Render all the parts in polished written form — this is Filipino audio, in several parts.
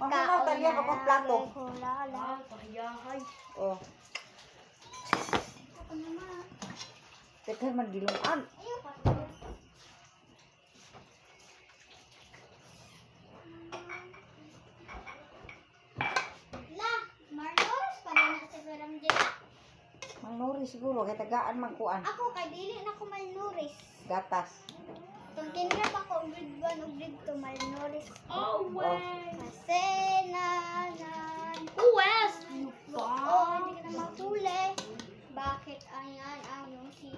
Mahunaw taliya pa kong plato. Pahiyahay. Oh. Tekan man dilungan. Mang Noris siguro kay tagaan magkuan. Ako kay dili na ko malnouris. Gatas. Itong kinrap ako grade 1 o grade 2 malnouris. Oh, way. Kasi nanan. Uwes. Oo, hindi ka na mahuli. Bakit ayan ang si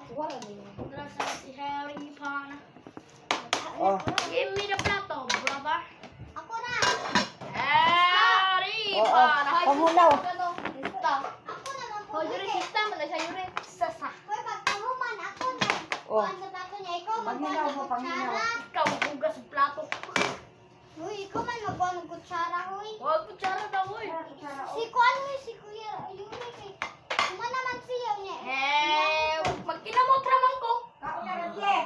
Wala niyo. Grasa si Harry Potter. Oh. Give me the plato, brother. Ako na. Harry Oo. Potter. Pamunaw. Ista. Ako na Hoy, maghuli. yuri sista man sa yuri. Sasa. Hoy, pagkahuman ako na. Oh. Kuan sa plato niya. Ikaw Panginaw magkuhan mo, ng panginaw. kutsara. Ikaw bugas sa plato. Hoy, ikaw man magkuhan ng kutsara, hoy. Wag kutsara daw, hoy. Si Kuan, hoy, si Kuya Yuri kay. Kuma naman siya niya. Magkinamot raman ko. Kaon na radye.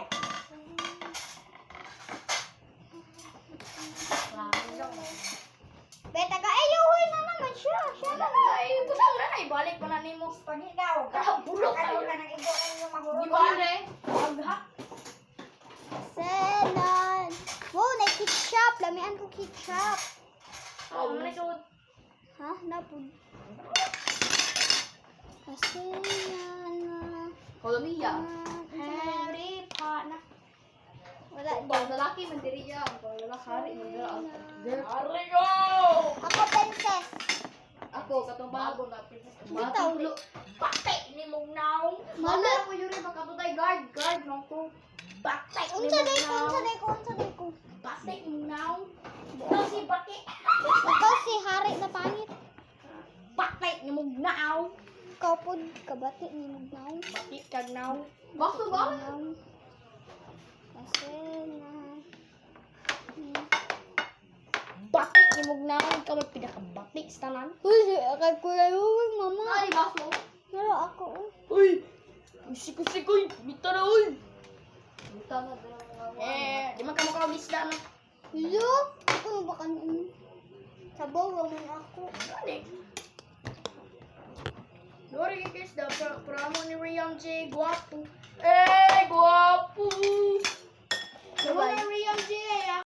Beta ka, hoy na naman siya. Siya na na. Ay, kusang na ibalik ko na nimo. Panginaw. Bulok Kaon kayo. na ng igo ang magurot. Di ba re? Agha. Senan. Wow, na ketchup. Lamian ko ketchup. Oh, man ito. Ha? Napod. Kasi na. Kolomia. Harry Potter. Wala. Pag lalaki man diri ya, pag lalaki hari man dira. Hari ko. Ako princess. Ako katong bago na princess. Bitaw. Pate ni mong naong. Mala. Mala ko yuri makatutay guard nang ko. Pate ni Unsa mong day ko, naong. unsa day ko, unsa day ko. Pate ni mong naong. Ito si Bati. Ikaw si hari na pangit. Pate ni mong naong. Ikaw po, kabati ni Mugnaw. Bati kag naong. Bakso ba? Kasi na. Bati ni mong naong. Ikaw may pinakabati sa tanan. Uy, kay Kuya Yuri, mama. Ay, bakso. Pero ako. Uy! Sikoy! Bita na, uy! Bita na, di man ka makawalisda na. Hello? Ako na ba kanin? Sabaw naman ako. Gani. Dori kikis da, pramo ni Riam J. Guwapo. Guwapo! Diba ni Riam J.